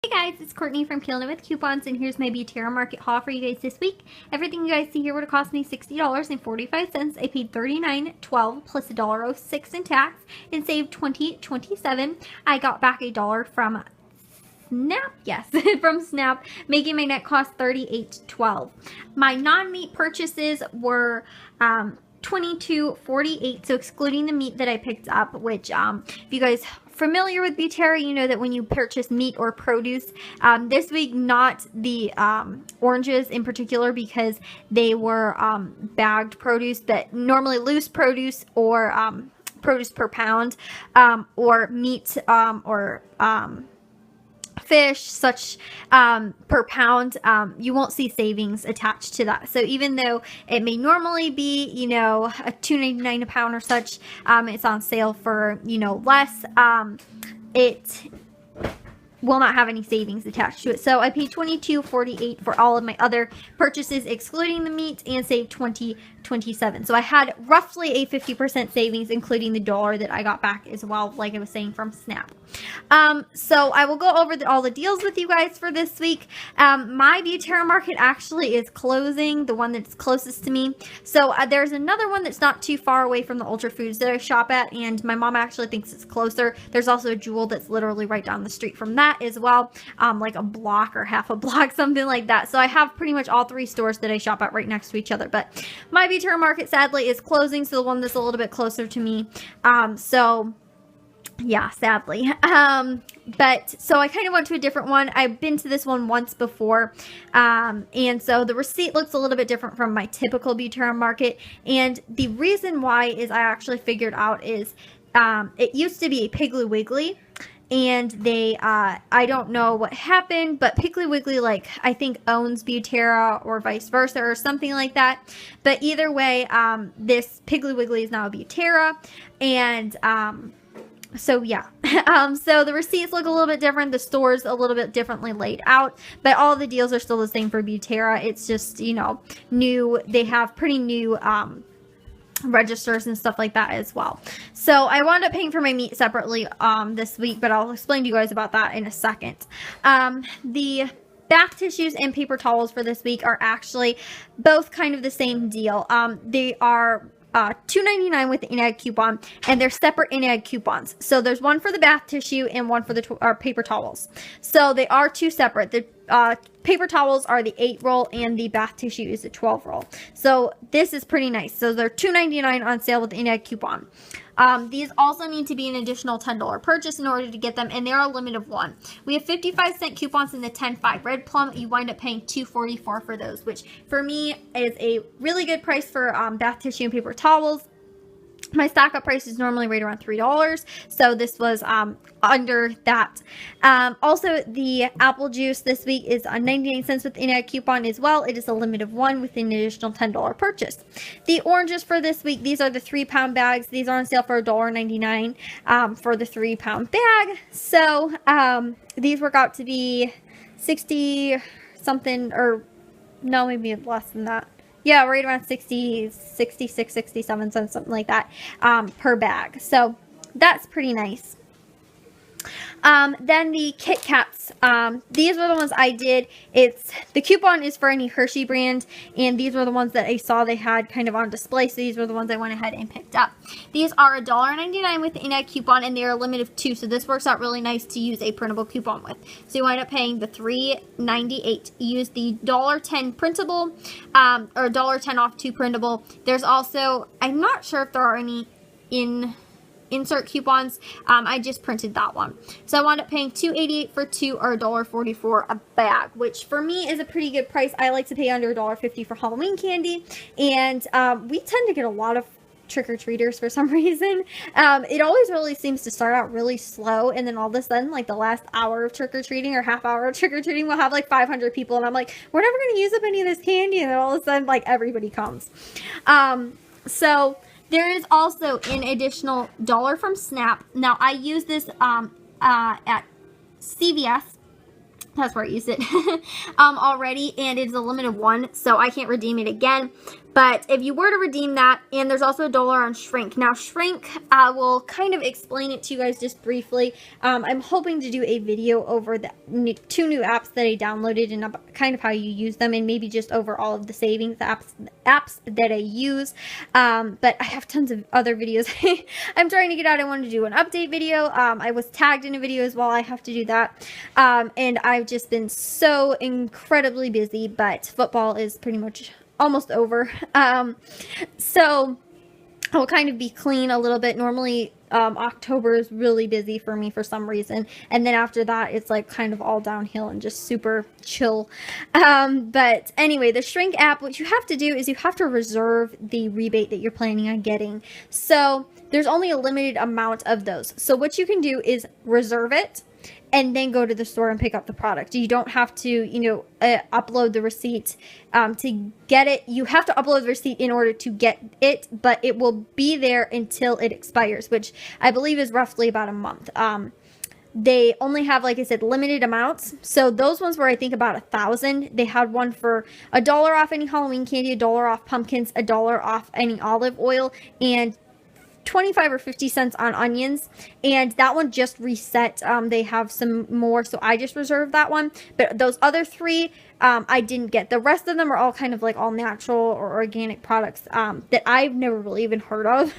Hey guys, it's Courtney from Killing It with Coupons, and here's my Butera Market haul for you guys this week. Everything you guys see here would have cost me $60.45. I paid $39.12 plus $1.06 in tax and saved $20.27. I got back $1 from Snap, yes, from Snap, making my net cost $38.12. My non-meat purchases were $22.48, so excluding the meat that I picked up, which if you guys familiar with Butera, you know that when you purchase meat or produce, this week not the oranges in particular because they were bagged produce, but normally loose produce or produce per pound, or meat or fish such per pound, you won't see savings attached to that. So even though it may normally be, you know, a $2.99 a pound or such, it's on sale for, you know, less, it will not have any savings attached to it. So I paid $22.48 for all of my other purchases excluding the meat and saved $20.27. So I had roughly a 50% savings, including the $1 that I got back as well, like I was saying, from Snap. So I will go over all the deals with you guys for this week. My Butera Market actually is closing, the one that's closest to me. So there's another one that's not too far away from the Ultra Foods that I shop at, and my mom actually thinks it's closer. There's also a Jewel that's literally right down the street from that as well, like a block or half a block, something like that. So I have pretty much all three stores that I shop at right next to each other, but my Butera Market sadly is closing, so the one that's a little bit closer to me, so yeah, sadly. But so I kind of went to a different one. I've been to this one once before, and so the receipt looks a little bit different from my typical Butera Market, and the reason why is I actually figured out is it used to be a Piggly Wiggly, and they, I don't know what happened, but Piggly Wiggly, like, I think owns Butera or vice versa or something like that. But either way, this Piggly Wiggly is now a Butera, and so yeah, so the receipts look a little bit different. The store's a little bit differently laid out, but all the deals are still the same for Butera. It's just, you know, new. They have pretty new registers and stuff like that as well. So I wound up paying for my meat separately this week, but I'll explain to you guys about that in a second. The bath tissues and paper towels for this week are actually both kind of the same deal. They are $2.99 with the in-ad coupon, and they're separate in-ad coupons. So there's one for the bath tissue and one for the paper towels. So they are two separate. The paper towels are the 8 roll and the bath tissue is the 12 roll. So this is pretty nice. So they're $2.99 on sale with the in-ad coupon. These also need to be an additional $10 purchase in order to get them, and they're a limit of 1. We have 55-cent coupons in the 10.5 red plum. You wind up paying $2.44 for those, which for me is a really good price for bath tissue and paper towels. My stock up price is normally right around $3, so this was under that. Also, the apple juice this week is 99 cents with in-ad coupon as well. It is a limit of 1 with an additional $10 purchase. The oranges for this week, these are the 3-pound bags. These are on sale for $1.99 for the 3-pound bag. So these work out to be 60 something, or no, maybe less than that. Yeah, right around 66, 67 cents, something like that, per bag. So that's pretty nice. Then the Kit Kats, these were the ones I did. The coupon is for any Hershey brand, and these were the ones that I saw they had kind of on display, so these were the ones I went ahead and picked up. These are $1.99 with the in-ad coupon, and they are a limit of 2, so this works out really nice to use a printable coupon with. So you wind up paying the $3.98. You use the $1.10 printable, or $1.10 off 2 printable. There's also, I'm not sure if there are any insert coupons. I just printed that one. So I wound up paying $2.88 for 2, or $1.44 a bag, which for me is a pretty good price. I like to pay under $1.50 for Halloween candy, and we tend to get a lot of trick-or-treaters for some reason. It always really seems to start out really slow, and then all of a sudden, like the last hour of trick-or-treating or half hour of trick-or-treating, we'll have like 500 people, and I'm like, we're never going to use up any of this candy, and then all of a sudden, like, everybody comes. So there is also an additional $1 from Snap. Now, I use this at CVS. That's where I used it already, and it's a limit of 1, so I can't redeem it again. But if you were to redeem that, and there's also $1 on Shrink. Now, Shrink, I will kind of explain it to you guys just briefly. I'm hoping to do a video over the 2 new apps that I downloaded and kind of how you use them, and maybe just over all of the savings apps that I use. But I have tons of other videos I'm trying to get out. I wanted to do an update video. I was tagged in a video as well. I have to do that. And I've just been so incredibly busy, but football is pretty much almost over. So I'll kind of be clean a little bit. Normally, October is really busy for me for some reason. And then after that, it's like kind of all downhill and just super chill. But anyway, the Shrink app, what you have to do is you have to reserve the rebate that you're planning on getting. So there's only a limited amount of those. So what you can do is reserve it and then go to the store and pick up the product. You don't have to, upload the receipt to get it. You have to upload the receipt in order to get it, but it will be there until it expires, which I believe is roughly about a month. They only have, like I said, limited amounts. So those ones were, I think, about 1,000. They had one for $1 off any Halloween candy, $1 off pumpkins, $1 off any olive oil, and 25 or 50 cents on onions, and that one just reset. They have some more, so I just reserved that one, but those other 3 I didn't get. The rest of them are all kind of like all natural or organic products that I've never really even heard of.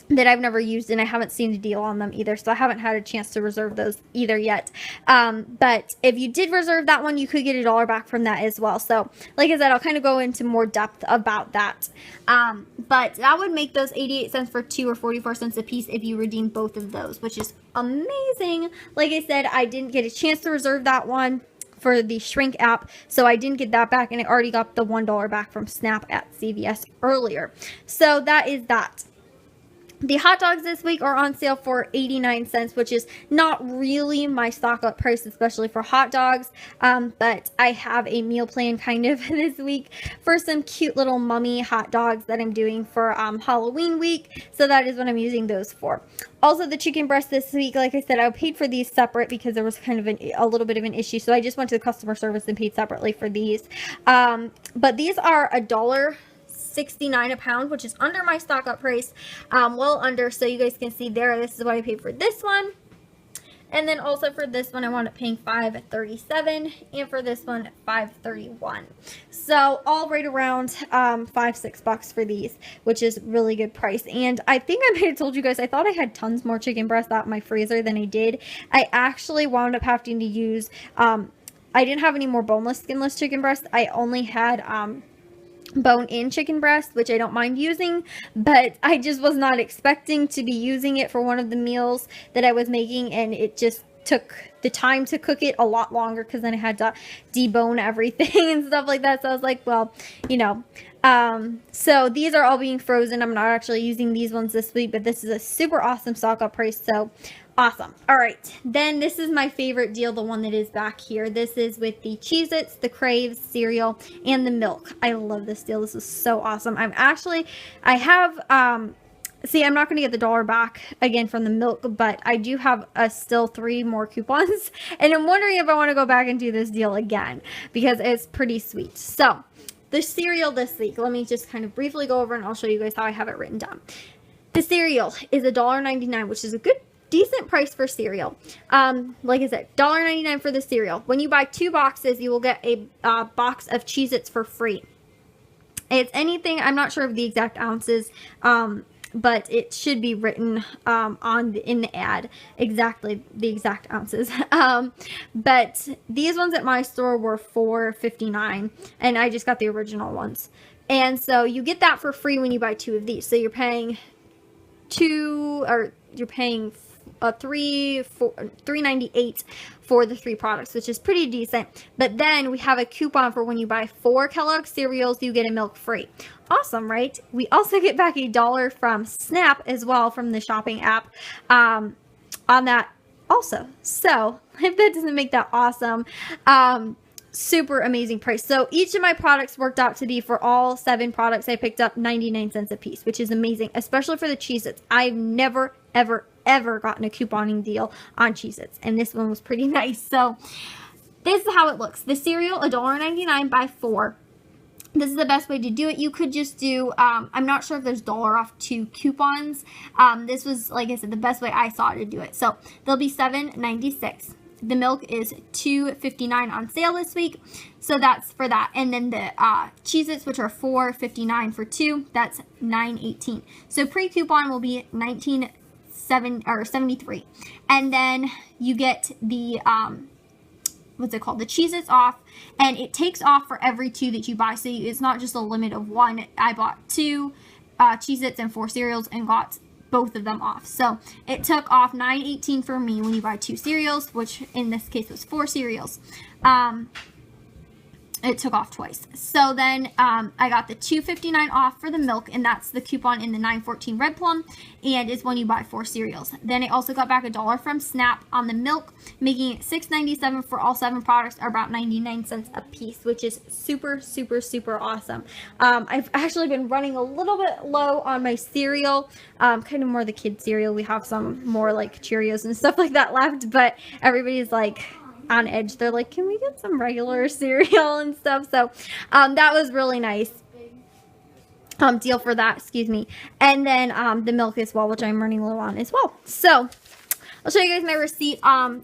That I've never used, and I haven't seen a deal on them either, so I haven't had a chance to reserve those either yet. But if you did reserve that one, you could get $1 back from that as well. So like I said, I'll kind of go into more depth about that. But that would make those 88 cents for 2 or 44 cents a piece if you redeem both of those, which is amazing. Like I said, I didn't get a chance to reserve that one for the Shrink app, so I didn't get that back, and I already got the $1 back from Snap at CVS earlier. So that is that. The hot dogs this week are on sale for 89 cents, which is not really my stock up price, especially for hot dogs. But I have a meal plan kind of this week for some cute little mummy hot dogs that I'm doing for Halloween week. So that is what I'm using those for. Also, the chicken breast this week, like I said, I paid for these separate because there was kind of a little bit of an issue. So I just went to the customer service and paid separately for these. But these are $1.69 a pound, which is under my stock up price, well under. So you guys can see there, this is what I paid for this one, and then also for this one I wound up paying $5.37, and for this one $5.31. So all right around $5-6 for these, which is really good price. And I think I may have told you guys, I thought I had tons more chicken breast out in my freezer than I did. I actually wound up having to use I didn't have any more boneless, skinless chicken breast. I only had bone-in chicken breast, which I don't mind using, but I just was not expecting to be using it for one of the meals that I was making, and it just took the time to cook it a lot longer because then I had to debone everything and stuff like that. So I was like, well, so these are all being frozen. I'm not actually using these ones this week, but this is a super awesome stock up price. So awesome. All right. Then this is my favorite deal, the one that is back here. This is with the Cheez-Its, the Craves cereal, and the milk. I love this deal. This is so awesome. I have, see, I'm not going to get the $1 back again from the milk, but I do have still 3 more coupons, and I'm wondering if I want to go back and do this deal again because it's pretty sweet. So the cereal this week, let me just kind of briefly go over and I'll show you guys how I have it written down. The cereal is $1.99, which is a decent price for cereal. Like I said, $1.99 for the cereal. When you buy 2 boxes, you will get a box of Cheez-Its for free. It's anything, I'm not sure of the exact ounces, but it should be written in the ad exactly the exact ounces. But these ones at my store were $4.59, and I just got the original ones. And so you get that for free when you buy 2 of these. So you're paying $3.98 for the 3 products, which is pretty decent. But then we have a coupon for when you buy 4 Kellogg's cereals, you get a milk free. Awesome, right? We also get back $1 from Snap as well from the shopping app on that also. So if that doesn't make that awesome, super amazing price. So each of my products worked out to be, for all 7 products I picked up, 99 cents a piece, which is amazing, especially for the Cheez-Its. I've never, ever gotten a couponing deal on Cheez-Its, and this one was pretty nice. So this is how it looks. The cereal, $1.99 by 4. this is the best way to do it. You could just do, I'm not sure if there's dollar off 2 coupons. This was, like I said, the best way I saw to do it. So they'll be $7.96. The milk is $2.59 on sale this week. So that's for that. And then the Cheez-Its, which are $4.59 for 2, that's $9.18. So pre-coupon will be $19.73. And then you get the what's it called, the Cheez-Its off, and it takes off for every 2 that you buy. So it's not just a limit of 1. I bought 2 Cheez-Its and 4 cereals and got both of them off. So it took off $9.18 for me when you buy 2 cereals, which in this case was 4 cereals. It took off twice. So then I got the $2.59 off for the milk, and that's the coupon in the 914 Red Plum, and it's when you buy 4 cereals. Then I also got back $1 from Snap on the milk, making it $6.97 for all 7 products, or about 99 cents a piece, which is super, super, super awesome. I've actually been running a little bit low on my cereal, kind of more the kid cereal. We have some more like Cheerios and stuff like that left, but everybody's like on edge. They're like, can we get some regular cereal and stuff? So that was really nice deal for that, excuse me. And then the milk as well, which I'm running low on as well. So I'll show you guys my receipt.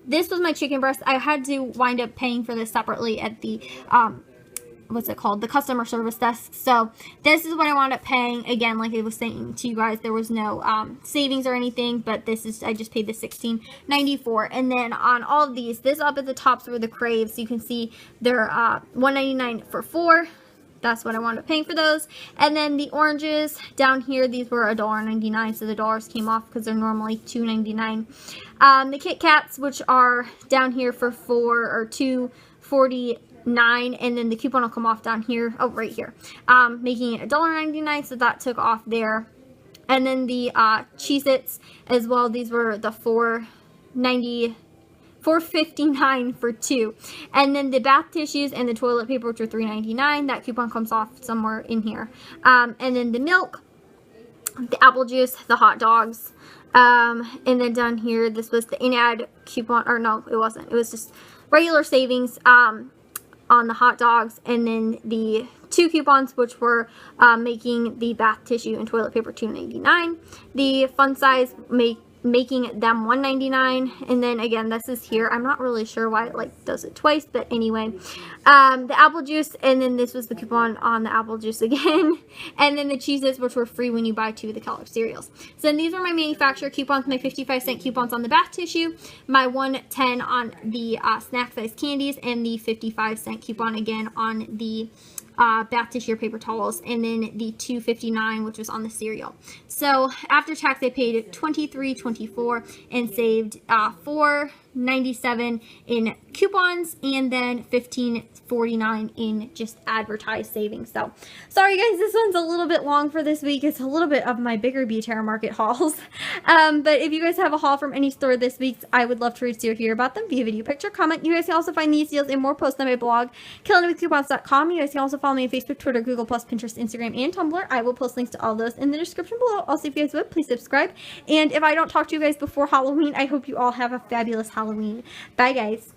This was my chicken breast. I had to wind up paying for this separately at the what's it called, the customer service desk. So this is what I wound up paying. Again, like I was saying to you guys, there was no savings or anything, but this is, I just paid the $16.94. And then on all of these, this up at the tops were the Craves. You can see they're $1.99 for 4. That's what I wound up paying for those. And then the oranges down here, these were $1.99, so the dollars came off because they're normally $2.99. The Kit Kats, which are down here for 4 or $2.49, and then the coupon will come off down here, oh, right here, making it $1.99, so that took off there. And then the Cheez-Its as well, these were the $4.59 for 2. And then the bath tissues and the toilet paper, which are $3.99, that coupon comes off somewhere in here. And then the milk, the apple juice, the hot dogs, and then down here, this was the in-ad coupon, or no, it wasn't, it was just regular savings on the hot dogs, and then the 2 coupons, which were making the bath tissue and toilet paper $2.99. The fun size making them $1.99, and then again, this is here. I'm not really sure why it like does it twice, but anyway, the apple juice, and then this was the coupon on the apple juice again, and then the Cheez-Its, which were free when you buy 2 of the Kellogg cereals. So then these were my manufacturer coupons, my 55-cent coupons on the bath tissue, my $1.10 on the snack size candies, and the 55-cent coupon again on the bath tissue or paper towels, and then the $2.59, which was on the cereal. So after tax, I paid $23.24 and saved $4.97 in coupons, and then $15.49 in just advertised savings. So sorry guys, this one's a little bit long for this week. It's a little bit of my bigger Beterra Market hauls. But if you guys have a haul from any store this week, I would love to read or hear about them via video, picture, comment. You guys can also find these deals and more posts on my blog, KillingItWithCoupons.com. You guys can also follow me on Facebook, Twitter, Google+, Pinterest, Instagram, and Tumblr. I will post links to all those in the description below. Also, if you guys would, please subscribe. And if I don't talk to you guys before Halloween, I hope you all have a fabulous Halloween. Bye, guys.